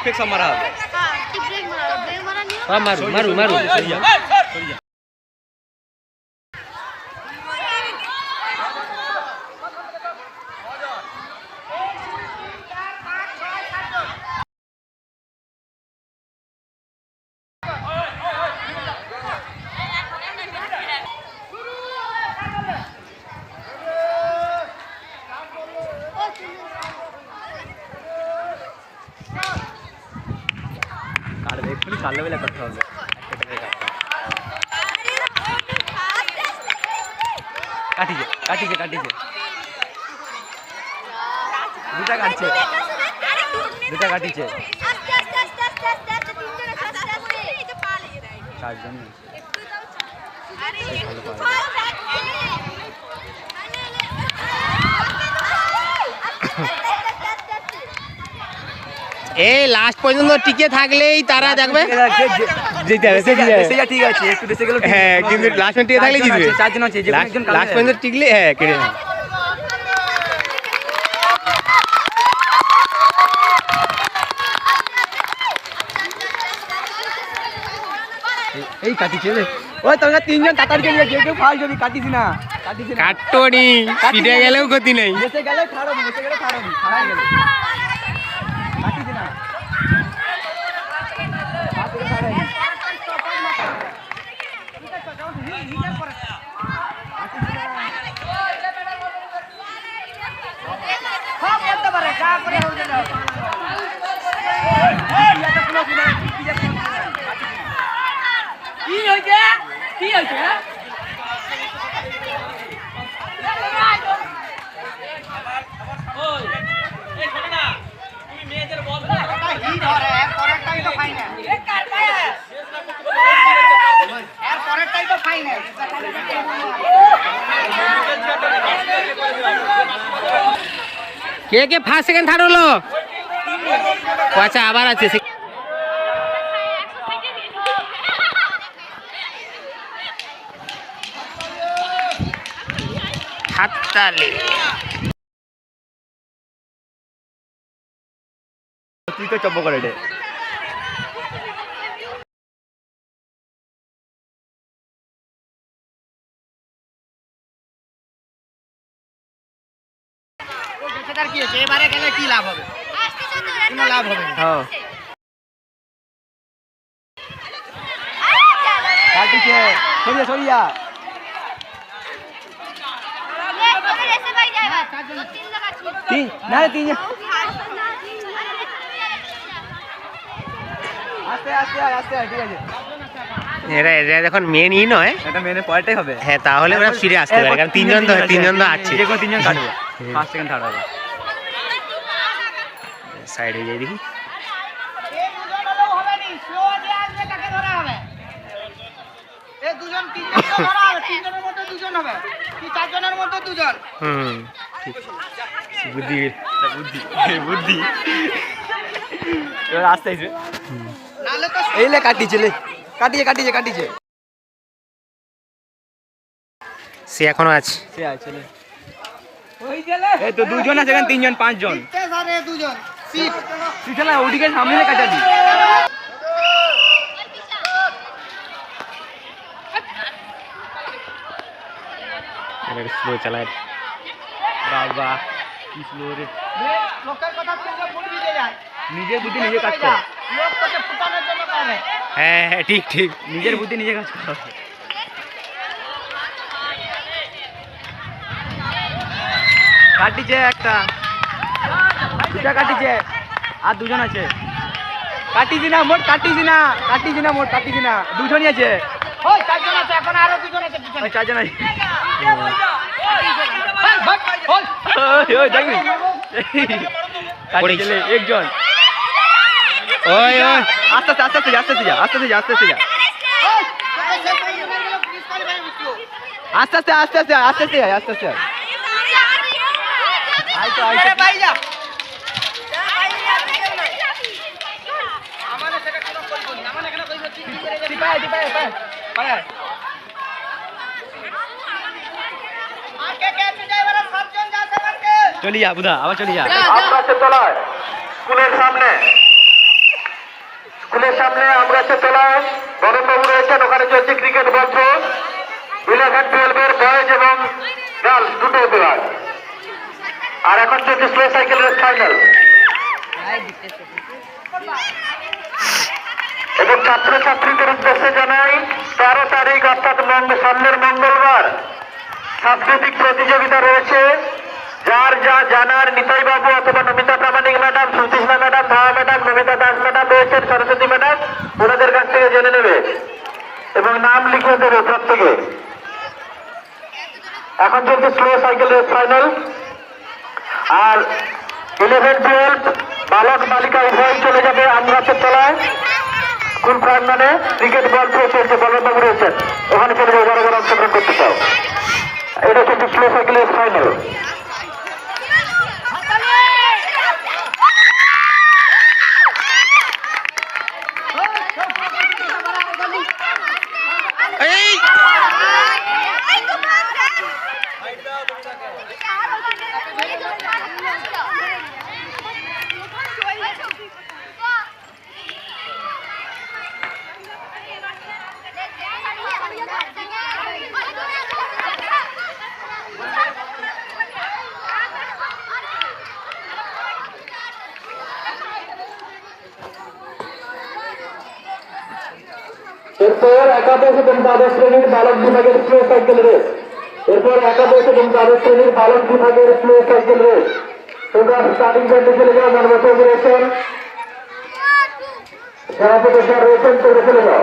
Break fake সব মারা হবে। মারু মারু মারু কাটবে এক্ষুনি কাটলে বেলা করতে হবে। কাটিছে কাটিছে কাটিছে দুটা কাটছে দুটা কাটিছে চারজন এই লাস্ট পর্যন্ত টিকে থাকলেই তারা দেখবে ঠিক আছে একটু দেশে গেল। হ্যাঁ কিন্তু লাস্ট পর্যন্ত টিকে থাকলে জিতবে। চারজন আছে যে একজন লাস্ট পর্যন্ত টিকলে হ্যাঁ কেটে যাবে। এই কাটিছে রে। ওই তোমরা তিনজন তাড়াতাড়ি চলে যে কেউ ফাল যদি কাটিস না কাটনি পিঠে গেলেও ক্ষতি নেই। দেশে গেলে ছাড়বি দেশে গেলে ছাড়বি ছাড়াই গেলে কাটিস না কে কে ফার্স্ট সেকেন্ড থার্ড হলো? আচ্ছা আবার আছে হাততালি। তুই তো চব্য করে রে। কি হচ্ছে এবারে গেলে কি লাভ হবে? কোনো লাভ হবে না। হ্যাঁ কাটিছে সরিয়া সরিয়া তিন না তিন আস্তে আস্তে আস্তে ঠিক আছে। এরা এখন মেন ই নয়, এটা মেনে পরেরটাই হবে। হ্যাঁ তাহলে ওরা ফিরে আসতে পারে কারণ তিনজন তো আছে, যে কোনো তিনজন কাটবে ফার্স্ট সেকেন্ড থার্ড হবে। সাইড হয়ে যায় দেখি। হুম বুদ্ধি বুদ্ধি বুদ্ধি এবার আসতে আইছে এই লে কাটিছে লে কাটিছে কাটিছে কাটিছে সে এখনো আছে। সে আছে লে এই তো দুজন আছে এখানে তিনজন পাঁচজন দুজন সিট না ওদিকে সামনে কাটা দি স্লো চালায় বাবা কি স্লো রে। লোকের কথা শুনলে ভুল বুঝে যায়, নিজের বুদ্ধি নিজে কাজ করে। লোক তোকে ফুটানোর জন্য করে। হ্যাঁ হ্যাঁ ঠিক ঠিক, নিজের বুদ্ধি নিজে কাজ করে। কাটিছে একটা দুটা কাটিছে আর দুজন আছে। কাটিছি না মোট কাটিছি না কাটিছি না মোট কাটিছি না দুজনই আছে। ওই চারজন আছে এখন আরো দুজন আছে পিছনে চারজন আছে। ওই দেখবি কাটিছে একজন। ওই ওই আস্তে আস্তে আস্তে আস্তে যা আস্তে যা আস্তে যা আস্তে আস্তে আস্তে আস্তে আস্তে আস্তে আস্তে আস্তে আইতো আইতো ভাই যা আমারে সেটা কোনো কইবো না আমারে এখানে কইবো কি করে যাবি পায় পায় আগে কে যাইবারে সবজন যাচ্ছে করতে চলি যা বুদা আবার চলি যা আকাশে তলায় স্কুলের সামনে স্কুলের সামনে আমগাছে তলায় বরণবাবু রয়েছেন, ওখানে চলছে ক্রিকেট বল থ্রো 11-12 বয়েজ এবং গার্লস দুটো বিভাগ। আর এখন চলছে স্লো সাইকেল রেস ফাইনাল। এবং ছাত্রছাত্রীদের উদ্দেশ্যে জানাই 13 তারিখ অর্থাৎ সামনের মঙ্গলবার সাংস্কৃতিক প্রতিযোগিতা রয়েছে। যার যা জানার নিতাই বাবু অথবা নমিতা প্রামাণিক ম্যাডাম, সুচিষ্ণা ম্যাডাম, ধাওয়া ম্যাডাম, নমিতা দাস ম্যাডাম রয়েছেন, সরস্বতী ম্যাডাম, ওনাদের কাছ থেকে জেনে নেবে এবং নাম লিখে দেবে প্রত্যেকে। এখন চলছে স্লো সাইকেল রেস ফাইনাল। আর 11-12 বালক বালিকা উভয় চলে যাবে আমগাছের তলায় স্কুল প্রাঙ্গণে। ক্রিকেট বল থ্রো চলছে, বলবাবু রয়েছেন, ওখানে চলে যাবে যারা যারা অংশগ্রহণ করতে চাও। এটা চলছে স্লো সাইকেল রেস ফাইনাল। এরপর একাদশ এবং দ্বাদশ শ্রেণীর বালক বিভাগের স্লো সাইকেল রেস। এরপর একাদশ এবং দ্বাদশ শ্রেণীর বালক বিভাগের স্লো সাইকেল রেস। তোমরা স্টার্টিং পয়েন্টে চলে যাও, নর্মসবাবু রয়েছেন, সভাপতি স্যার রয়েছেন, তোমরা চলে যাও।